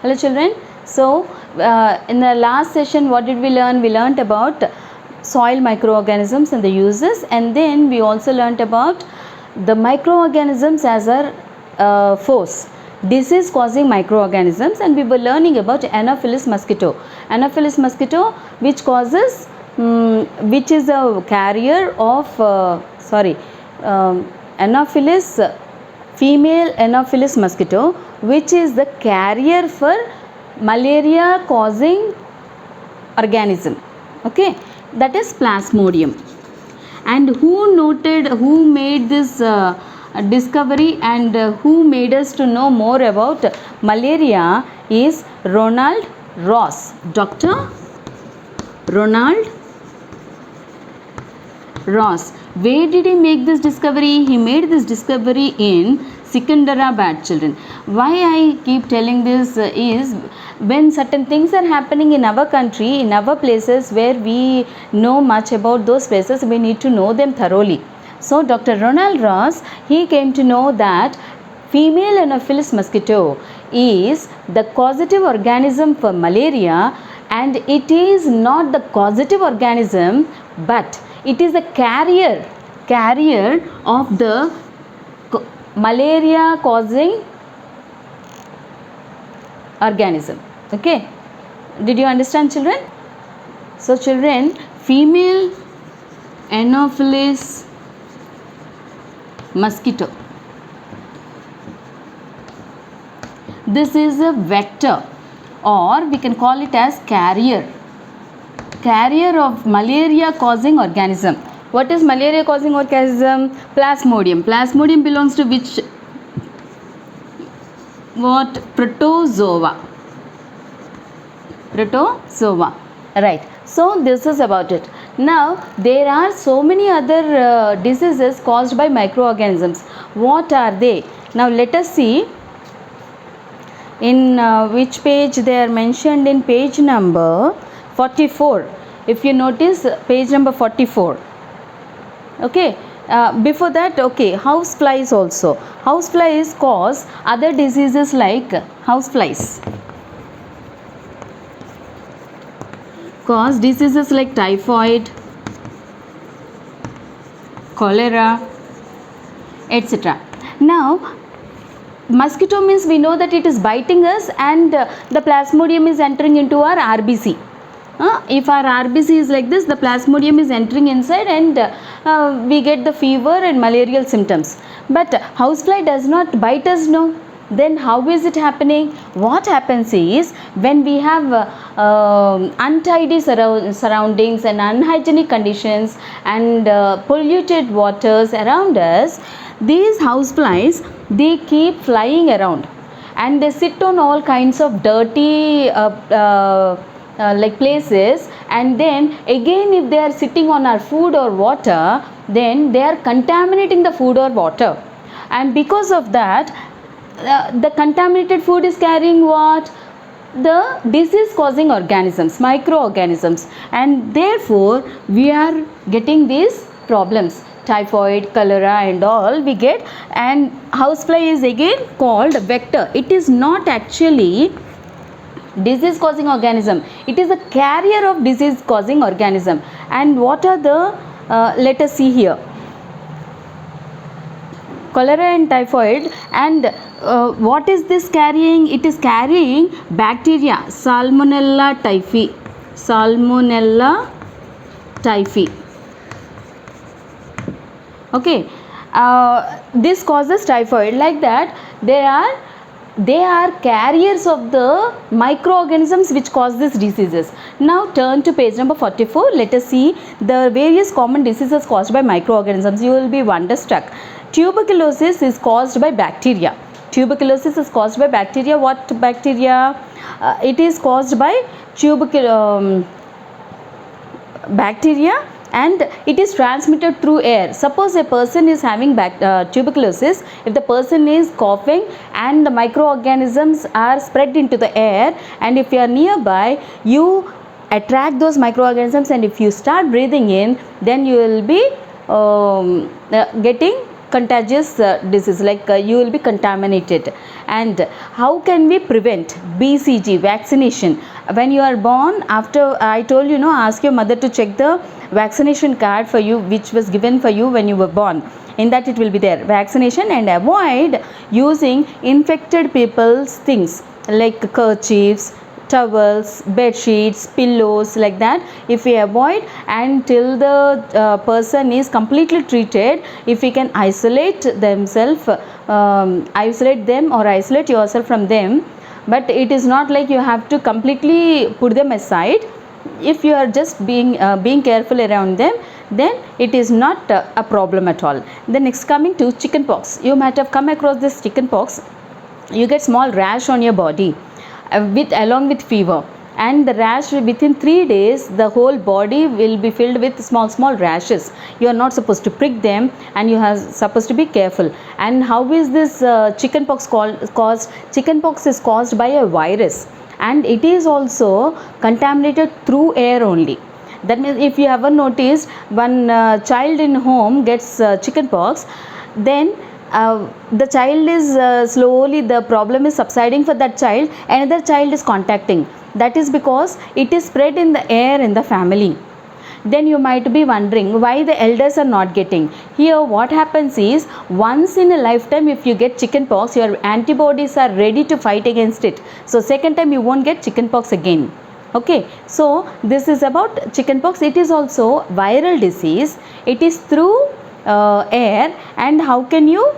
Hello children. So in the last session what did we learn? We learnt about soil microorganisms and the uses, and then we also learnt about the microorganisms as a force, disease causing microorganisms, and we were learning about Anopheles mosquito. Anopheles mosquito which causes which is a carrier of Anopheles female Anopheles mosquito, which is the carrier for malaria causing organism. Okay, that is Plasmodium. And who made this discovery and who made us to know more about malaria is Ronald Ross. Dr. Ronald Ross. Where did he make this discovery? He made this discovery in Secunderabad, children. Why I keep telling this is when certain things are happening in our country, in our places where we know much about those places, we need to know them thoroughly. So Dr. Ronald Ross, he came to know that female Anopheles mosquito is the causative organism for malaria, and it is not the causative organism, but it is the carrier of the malaria causing organism. Okay, did you understand, children? So children, female Anopheles mosquito, this is a vector, or we can call it as carrier of malaria causing organism. What is malaria causing organism? Plasmodium. Plasmodium belongs to which? What? Protozoa. Right. So this is about it. Now there are so many other diseases caused by microorganisms. What are they? Now let us see in which page they are mentioned. In page number 44. If you notice page number 44. Okay, before that, okay, house flies also. House flies cause other diseases like cause diseases like typhoid, cholera, etc. Now mosquito means we know that it is biting us, and the plasmodium is entering into our RBC. If our RBC is like this, the plasmodium is entering inside, and we get the fever and malarial symptoms. But housefly does not bite us, no. Then how is it happening? What happens is, when we have untidy surroundings and unhygienic conditions and polluted waters around us, these houseflies, they keep flying around and they sit on all kinds of dirty like places, and then again if they are sitting on our food or water, then they are contaminating the food or water, and because of that the contaminated food is carrying what? The disease causing organisms, microorganisms, and therefore we are getting these problems, typhoid, cholera and all we get. And housefly is again called vector. It is not actually disease causing organism, it is a carrier of disease causing organism. And what are the let us see here, cholera and typhoid. And what is this carrying? It is carrying bacteria, Salmonella typhi. Okay, this causes typhoid. Like that, they are carriers of the microorganisms which cause these diseases. Now turn to page number 44. Let us see the various common diseases caused by microorganisms. You will be wonderstruck. Tuberculosis is caused by bacteria. What bacteria? It is caused by bacteria, and it is transmitted through air. Suppose a person is having tuberculosis, if the person is coughing and the microorganisms are spread into the air, and if you are nearby, you attract those microorganisms, and if you start breathing in, then you will be getting contagious disease, like you will be contaminated. And how can we prevent? BCG, vaccination. When you are born, after I told you, ask your mother to check the vaccination card for you, which was given for you when you were born. In that it will be there, vaccination. And avoid using infected people's things like kerchiefs, towels, bed sheets, pillows, like that. If we avoid until the person is completely treated, if we can isolate themselves, isolate them or isolate yourself from them. But it is not like you have to completely put them aside. If you are just being careful around them, then it is not a problem at all. Then next, coming to chicken pox. You might have come across this chicken pox. You get small rash on your body along with fever, and the rash, within 3 days the whole body will be filled with small rashes. You are not supposed to prick them, and you are supposed to be careful. And how is this chicken pox caused? Chicken pox is caused by a virus, and it is also contaminated through air only. That means if you ever noticed, one child in home gets chicken pox, then the child is slowly, the problem is subsiding for that child, another child is contacting. That is because it is spread in the air in the family. Then you might be wondering why the elders are not getting. Here what happens is, once in a lifetime if you get chicken pox, your antibodies are ready to fight against it. So second time you won't get chicken pox again. Okay, so this is about chicken pox. It is also viral disease. It is through air. And how can you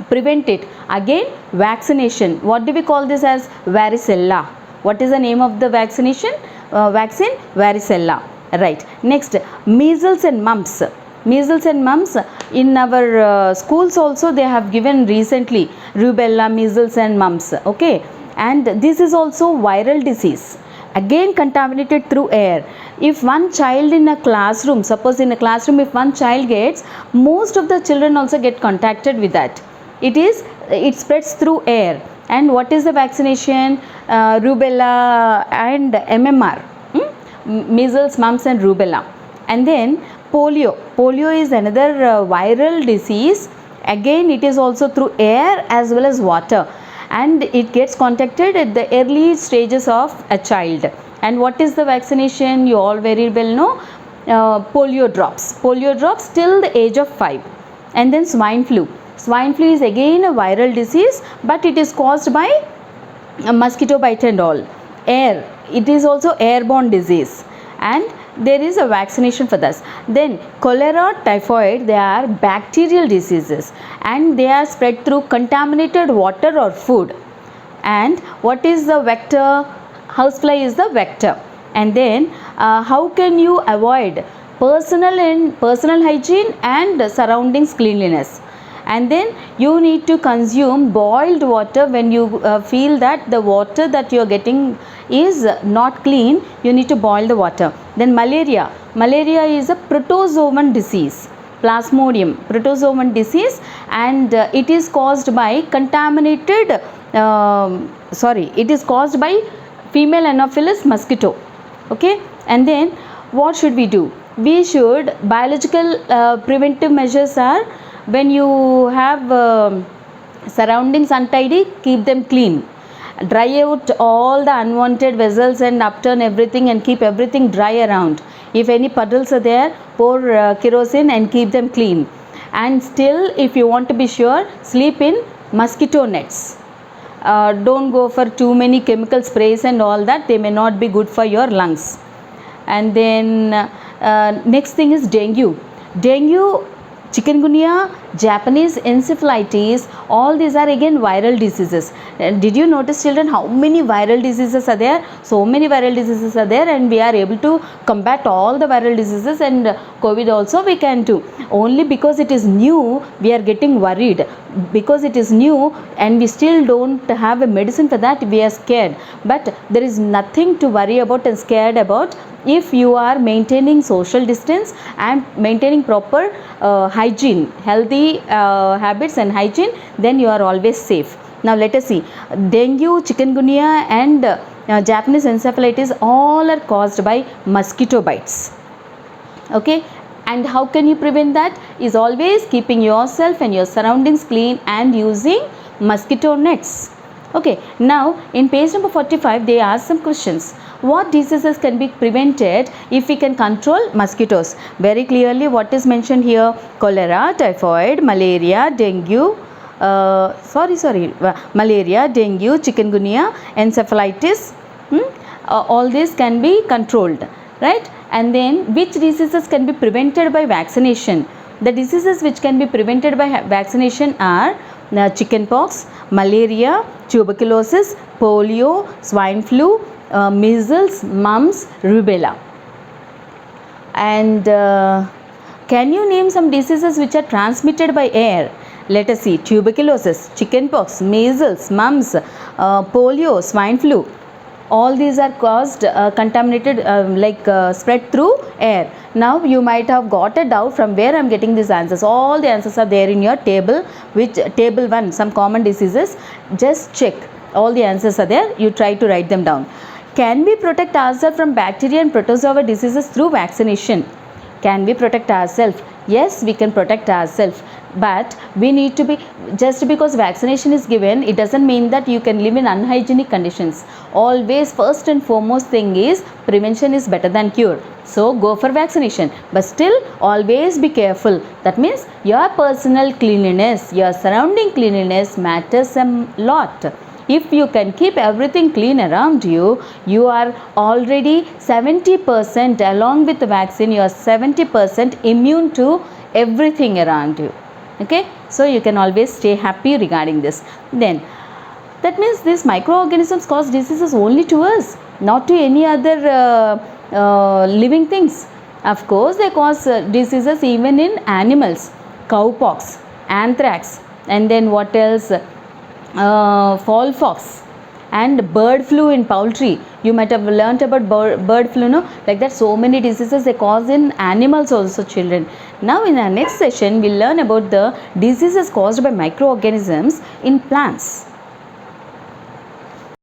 prevent it? Again, vaccination. What do we call this as? Varicella. What is the name of the vaccination? Vaccine? Varicella. Right. Next, measles and mumps. Measles and mumps, in our schools also they have given recently, rubella, measles and mumps. Okay, and this is also viral disease, again contaminated through air. If one child in a classroom, suppose in a classroom if one child gets, most of the children also get contacted with that. It spreads through air. And what is the vaccination? Rubella and MMR, measles, mumps and rubella. And then polio. Polio is another viral disease. Again it is also through air as well as water, and it gets contacted at the early stages of a child. And what is the vaccination? You all very well know, polio drops till the age of 5. And then swine flu. Swine flu is again a viral disease, but it is caused by a mosquito bite and all. Air, it is also airborne disease, and there is a vaccination for this. Then cholera, typhoid, they are bacterial diseases, and they are spread through contaminated water or food. And what is the vector? Housefly is the vector. And then how can you avoid? Personal hygiene and surroundings cleanliness. And then you need to consume boiled water when you feel that the water that you are getting is not clean. You need to boil the water. Then malaria is a protozoan disease, plasmodium protozoan disease, and it is caused by it is caused by female Anopheles mosquito. Okay, and then what should we do? We should, biological preventive measures are, when you have surroundings untidy, keep them clean. Dry out all the unwanted vessels and upturn everything and keep everything dry around. If any puddles are there, pour kerosene and keep them clean. And still, if you want to be sure, sleep in mosquito nets. Don't go for too many chemical sprays and all that. They may not be good for your lungs. And then next thing is dengue. Chikungunya, Japanese encephalitis, all these are again viral diseases. Did you notice, children, how many viral diseases are there? So many viral diseases are there, and we are able to combat all the viral diseases, and COVID also we can do. Only because it is new, we are getting worried. Because it is new and we still don't have a medicine for that, we are scared. But there is nothing to worry about and scared about. If you are maintaining social distance and maintaining proper hygiene, healthy habits and hygiene, then you are always safe. Now let us see. Dengue, chikungunya and Japanese encephalitis all are caused by mosquito bites. Okay, And how can you prevent that? Is always keeping yourself and your surroundings clean and using mosquito nets. Okay, now in page number 45 they ask some questions. What diseases can be prevented if we can control mosquitoes? Very clearly what is mentioned here: cholera, typhoid, malaria, dengue, malaria, dengue, chikungunya, encephalitis. All these can be controlled, right? And then which diseases can be prevented by vaccination? The diseases which can be prevented by vaccination are chickenpox, malaria, tuberculosis, polio, swine flu, measles, mumps, rubella. And can you name some diseases which are transmitted by air? Let us see: tuberculosis, chickenpox, measles, mumps, polio, swine flu. All these are caused contaminated, spread through air. Now you might have got a doubt from where I am getting these answers. All the answers are there in your table, which table 1, some common diseases. Just check, all the answers are there. You try to write them down. Can we protect ourselves from bacteria and protozoa diseases through vaccination? Can we protect ourselves? Yes, we can protect ourselves, but we need to be, just because vaccination is given, it doesn't mean that you can live in unhygienic conditions. Always first and foremost thing is prevention is better than cure. So go for vaccination, but still always be careful. That means your personal cleanliness, your surrounding cleanliness matters a lot. If you can keep everything clean around you, you are already 70%, along with the vaccine, you are 70% immune to everything around you. Okay, so you can always stay happy regarding this. Then that means these microorganisms cause diseases only to us, not to any other living things. Of course, they cause diseases even in animals: cowpox, anthrax, and then what else? Fall fox and bird flu in poultry. You might have learnt about bird flu, no? Like that, so many diseases they cause in animals also, children. Now in our next session we'll learn about the diseases caused by microorganisms in plants.